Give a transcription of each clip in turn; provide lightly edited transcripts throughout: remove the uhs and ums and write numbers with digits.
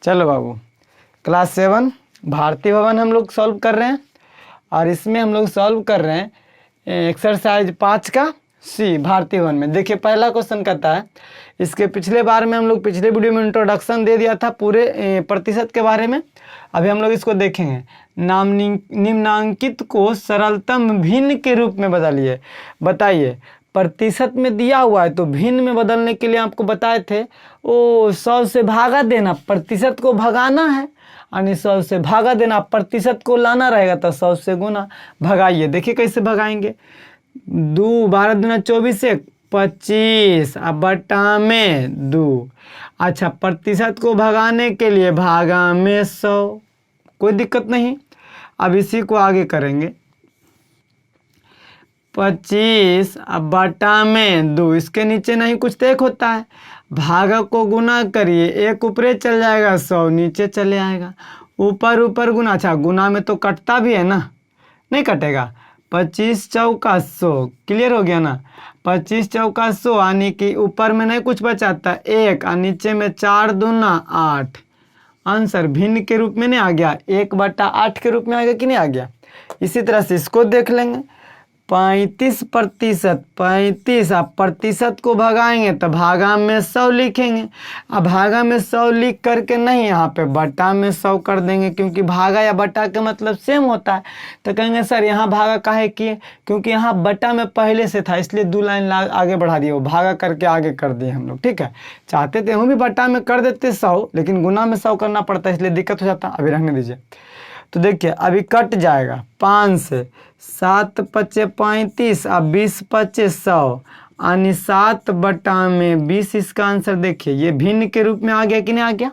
चलो बाबू, क्लास 7 भारतीय भवन हम लोग सॉल्व कर रहे हैं और इसमें हम लोग सॉल्व कर रहे हैं एक्सरसाइज 5 का सी भारतीय भवन में। देखिए पहला क्वेश्चन कहता है, इसके पिछले बार में हम लोग पिछले वीडियो में इंट्रोडक्शन दे दिया था पूरे प्रतिशत के बारे में। अभी हम लोग इसको देखेंगे। निम्नांकित को सरलतम भिन्न के रूप में बदलिए। बताइए, प्रतिशत में दिया हुआ है तो भिन्न में बदलने के लिए आपको बताए थे 100 से भागा देना, प्रतिशत को भगाना है, यानी 100 से भागा देना, प्रतिशत को लाना रहेगा तो 100 से गुना। भगाइए, देखिए कैसे भगाएंगे। 2 12 दूना 24 1 25 अब बटा में 2। अच्छा, प्रतिशत को भगाने के लिए भागा में 100, कोई दिक्कत नहीं। अब इसी को आगे करेंगे। 25 अब बटा में 2, इसके नीचे नहीं कुछ तो एक होता है, भागा को गुना करिए, एक ऊपरे चल जाएगा, 100 नीचे चले आएगा, ऊपर ऊपर गुना। अच्छा, गुना में तो कटता भी है ना, नहीं कटेगा। 25 चौका 100, क्लियर हो गया ना। 25 चौका 100, यानी कि ऊपर में नहीं कुछ बचाता, 1 और नीचे में 4 दूना 8। आंसर भिन्न के रूप में नहीं आ गया, 1/8 के रूप में आ गया कि नहीं आ गया। इसी तरह से इसको देख लेंगे। 35%, 35 अब प्रतिशत को भगाएंगे तो भागा में 100 लिखेंगे। अब भागा में 100 लिख करके नहीं, यहाँ पे बटा में 100 कर देंगे, क्योंकि भागा या बटा का मतलब सेम होता है। तो कहेंगे सर यहाँ भागा काहे किए, क्योंकि यहाँ बटा में पहले से था, इसलिए 2 लाइन आगे बढ़ा दिए, वो भागा करके आगे कर दिए हम लोग। ठीक है, चाहते थे हम भी बटा में कर देते 100, लेकिन गुना में 100 करना पड़ता है, इसलिए दिक्कत हो जाता। अभी रहने दीजिए। तो देखिए अभी कट जाएगा 5 से, 7 5 35 अब 20 5 100, यानी 7 बटा में 20 इसका आंसर। देखिए ये भिन्न के रूप में आ गया कि नहीं आ गया,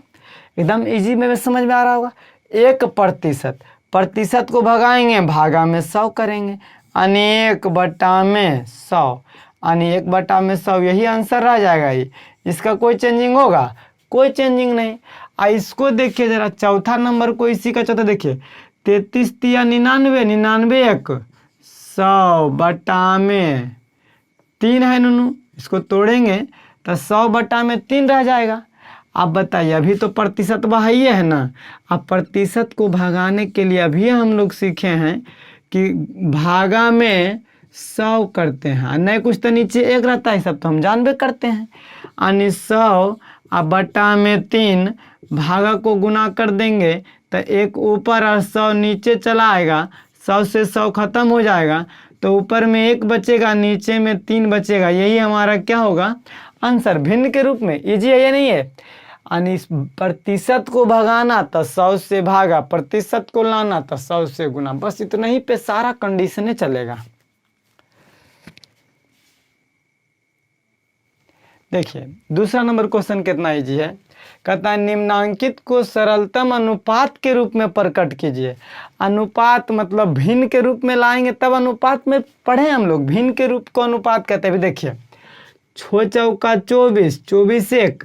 एकदम इजी में समझ में आ रहा होगा। 1%, प्रतिशत को भगाएंगे, भागा में 100 करेंगे, यानी 1 बटा में 100, यानी 1 बटा में 100, यही आंसर रह जाएगा। ये इसका कोई चेंजिंग होगा, कोई चेंजिंग नहीं। इसको देखिए जरा, चौथा नंबर को इसी का चौथा देखिए। 33 तिया 99, 99 1 100 बटा में 3 है नूनू, इसको तोड़ेंगे तो 100 बटा में 3 रह जाएगा। आप बताइए, अभी तो प्रतिशत वही है ना। अब प्रतिशत को भगाने के लिए अभी हम लोग सीखे हैं कि भागा में 100 करते हैं, नहीं कुछ तो नीचे 1 रहता है, सब तो हम जानबे करते हैं। यानी 100 अब बटा में 3, भागा को गुना कर देंगे तो 1 ऊपर और 100 नीचे चला आएगा, 100 से 100 खत्म हो जाएगा, तो ऊपर में 1 बचेगा, नीचे में 3 बचेगा। यही हमारा क्या होगा आंसर, भिन्न के रूप में। इजी है या नहीं है। यानी प्रतिशत को भगाना तो 100 से भागा, प्रतिशत को लाना तो 100 से गुना, बस इतना ही पे सारा कंडीशन चलेगा। देखिए दूसरा नंबर क्वेश्चन कितना इजी है। कहता है निम्नांकित को सरलतम अनुपात के रूप में प्रकट कीजिए। अनुपात मतलब भिन्न के रूप में लाएंगे तब अनुपात में पढ़े हम लोग, भिन्न के रूप को अनुपात कहते हैं। देखिए 6 चौका 24, 24 1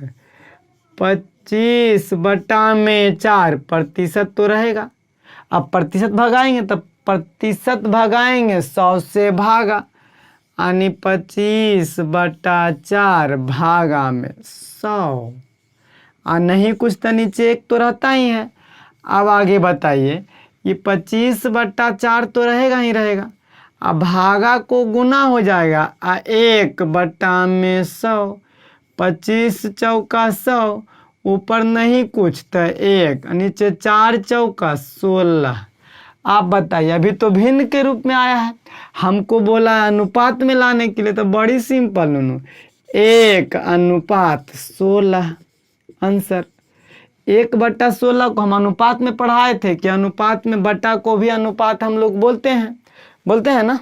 25 बटा में 4, प्रतिशत तो रहेगा। अब प्रतिशत भगाएंगे तब प्रतिशत भगाएंगे 100 से भागा, यानी 25 बटा 4 भागा में 100, और नहीं कुछ तो नीचे 1 तो रहता ही है। अब आगे बताइए, ये 25 बटा 4 तो रहेगा ही रहेगा, अब भागा को गुना हो जाएगा, 1 बटा में 100, 25 चौका 100, ऊपर नहीं कुछ तो 1, नीचे 4 चौका 16। आप बताइए, अभी तो भिन्न के रूप में आया है, हमको बोला है अनुपात में लाने के लिए, तो बड़ी सिंपल नूनू, 1/16 आंसर। 1/16 को हम अनुपात में पढ़ाए थे कि अनुपात में बटा को भी अनुपात हम लोग बोलते हैं ना,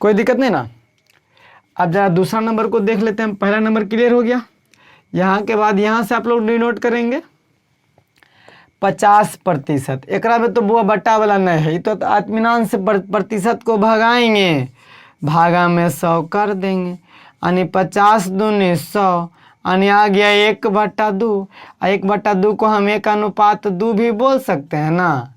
कोई दिक्कत नहीं ना। अब जरा दूसरा नंबर को देख लेते हैं। पहला नंबर क्लियर हो गया, यहाँ के बाद यहाँ से आप लोग डिनोट करेंगे 50%। एक में तो बुआ बट्टा वाला नहीं है, तो इत्मीनान से प्रतिशत को भगाएंगे, भागा में 100 कर देंगे, यानी 50 दूनी 100, यानी आ गया 1/2। 1/2 को हम 1/2 भी बोल सकते हैं ना।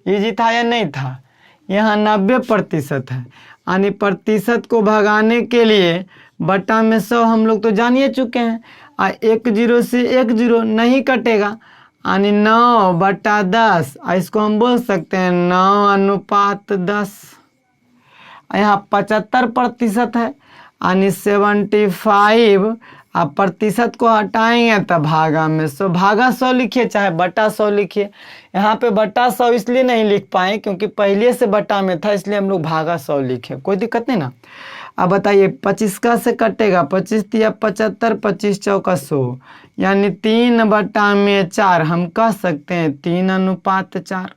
इजी था या नहीं था। यहाँ 90% है, यानी प्रतिशत को भगाने के लिए बटा में 100 हम लोग तो जान ही चुके हैं। एक जीरो से एक जीरो नहीं कटेगा, यानी 9/10। इसको हम बोल सकते हैं 9:10। यहाँ 75% है, यानी 75। आप प्रतिशत को हटाएंगे तो भागा में 100, भागा 100 लिखिए चाहे बटा 100 लिखिए। यहाँ पे बटा 100 इसलिए नहीं लिख पाए क्योंकि पहले से बटा में था, इसलिए हम लोग भागा 100 लिखे, कोई दिक्कत नहीं ना। अब बताइए 25 का से कटेगा, 25 तिया 75, 25 चौका 100, यानी 3/4 हम कह सकते हैं 3:4।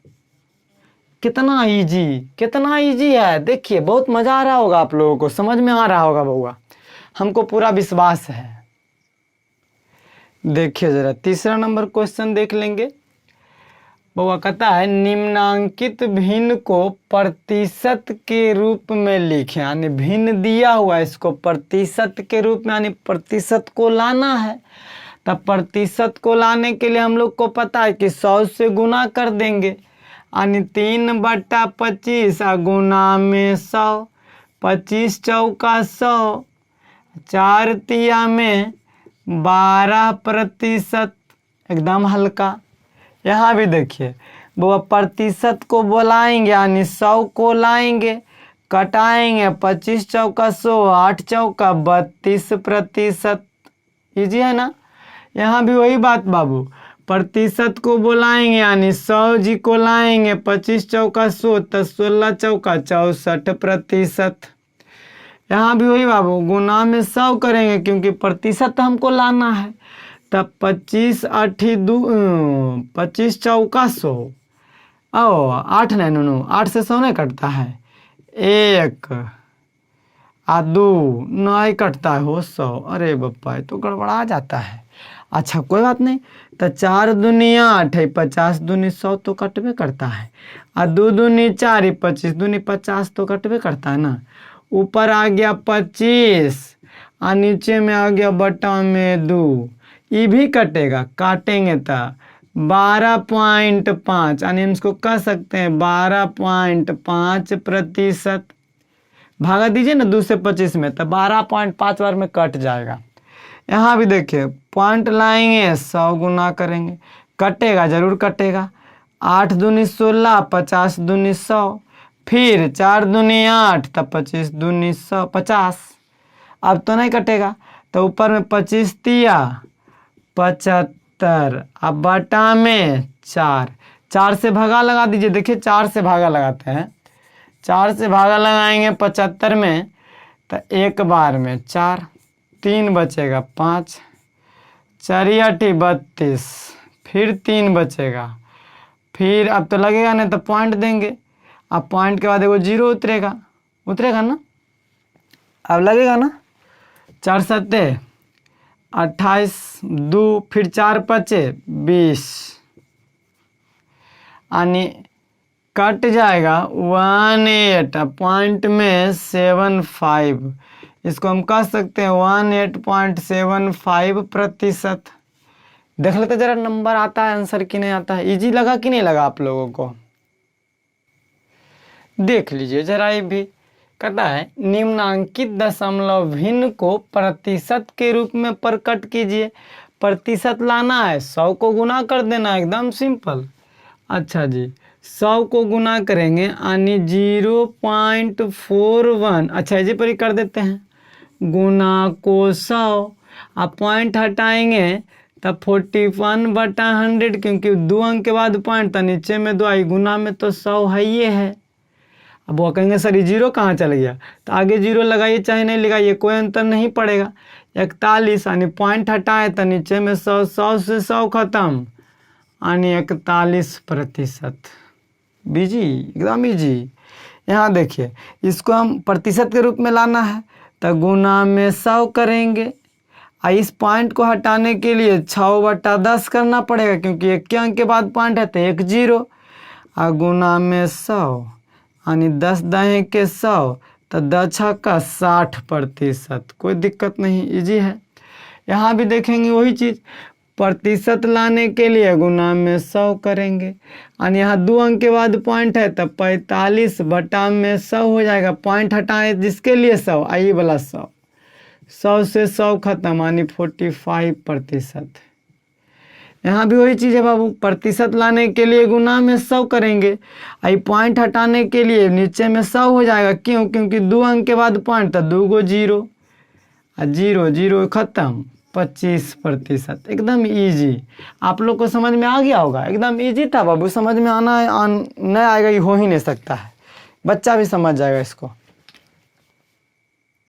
कितना इजी, कितना इजी है। देखिए बहुत मजा आ रहा होगा आप लोगों को, समझ में आ रहा होगा बउआ, हमको पूरा विश्वास है। देखिए जरा तीसरा नंबर क्वेश्चन देख लेंगे। बउआ कहता है निम्नांकित भिन्न को प्रतिशत के रूप में लिखें, यानी भिन्न दिया हुआ है, इसको प्रतिशत के रूप में, यानी प्रतिशत को लाना है। तब प्रतिशत को लाने के लिए हम लोग को पता है कि 100 से गुना कर देंगे, यानी 3/25 गुना में 100, 25 चौका 100, 4 तिया में 12%, एकदम हल्का। यहाँ भी देखिए वो प्रतिशत को बोलाएंगे, यानी 100 को लाएंगे, कटाएंगे, 25 चौका 100, 8 चौका 32%। इजी है ना। यहाँ भी वही बात बाबू, प्रतिशत को बोलाएंगे, यानी 100 जी को लाएंगे, 25 चौका 100 तो 16 चौका 64%। यहाँ भी वही बाबू, गुना में 100 करेंगे क्योंकि प्रतिशत हमको लाना है। तब 25 चौका 100, 8 नहीं, 8 से 100 नहीं कटता है, 1 2 नहीं कटता है हो 100। अरे बप्पा तो गड़बड़ा जाता है। अच्छा कोई बात नहीं। तो 4 दूनी 8 है, 50 दूनी 100 तो कटबे करता है, 2 दूनी 4, 25 दूनी 50 तो कटबे करता है ना। ऊपर आ गया 25 और नीचे में आ गया बटा में 2, ये भी कटेगा, काटेंगे तो 12.5, यानी इसको कह सकते हैं 12.5%। भागा दीजिए ना 2 से 25 में, तो 12.5 बार में कट जाएगा। यहाँ भी देखिए पॉइंट लाएंगे, 100 गुना करेंगे, कटेगा जरूर कटेगा। 8 दूनी 16, 50 दूनी 100, फिर 4 दूनी 8 तब 25 दूनी 100, 50। अब तो नहीं कटेगा, तो ऊपर में 25 तिया 75, अब बटा में 4 से भागा लगा दीजिए। देखिए 4 से भागा लगाते हैं, 4 से भागा लगाएंगे 75 में, तो एक बार में 4, 3 बचेगा 5, 4 32, फिर 3 बचेगा, फिर अब तो लगेगा नहीं तो पॉइंट देंगे। अब पॉइंट के बाद एगो जीरो उतरेगा, उतरेगा ना, अब लगेगा ना। 4 सत्ते 28, 2 फिर 4 पचे 20, यानी कट जाएगा 18 पॉइंट में 75। इसको हम कह सकते हैं 18.75%। देख लेते जरा नंबर आता है आंसर कि नहीं आता है। इजी लगा कि नहीं लगा आप लोगों को, देख लीजिए जरा। ये भी कहता है निम्नांकित दशमलव भिन्न को प्रतिशत के रूप में प्रकट कीजिए। प्रतिशत लाना है, 100 को गुना कर देना, एकदम सिंपल। अच्छा जी 100 को गुना करेंगे, यानी 0.41। अच्छा इसी पर ही कर देते हैं, गुना को 100, आप पॉइंट हटाएंगे तब 41/100, क्योंकि 2 अंक के बाद पॉइंट, तो नीचे में 2 आई, गुना में तो 100 है ये है। अब वो कहेंगे सर ये जीरो कहाँ चल गया, तो आगे जीरो लगाइए चाहे नहीं लगाइए, कोई अंतर नहीं पड़ेगा। 41 यानी पॉइंट हटाए तो नीचे में 100, 100 से 100 खत्म, यानी 41%। बीजी एकदम इजी। यहाँ देखिए इसको हम प्रतिशत के रूप में लाना है, तो गुना में 100 करेंगे। इस पॉइंट को हटाने के लिए 6/10 करना पड़ेगा, क्योंकि 1 अंक के बाद पॉइंट है तो 1 जीरो, और गुना में 100, यानी 10 दहे के 100, तो 10 का 60%। कोई दिक्कत नहीं, इजी है। यहाँ भी देखेंगे वही चीज़, प्रतिशत लाने के लिए गुना में 100 करेंगे, यानी यहाँ 2 अंक के बाद पॉइंट है तो 45 बटा में 100 हो जाएगा। पॉइंट हटाए जिसके लिए 100, आई वाला 100, 100 से 100 खत्म यानी 45%। यहाँ भी वही चीज़ है बाबू, प्रतिशत लाने के लिए गुना में 100 करेंगे, आई पॉइंट हटाने के लिए नीचे में 100 हो जाएगा। क्यों? क्योंकि 2 अंक के बाद पॉइंट, तो 2 गो 0 और 0 0 खत्म, 25%। एकदम इजी। आप लोग को समझ में आ गया होगा, एकदम इजी था बाबू, समझ में आना नहीं आएगा ये हो ही नहीं सकता है, बच्चा भी समझ जाएगा इसको।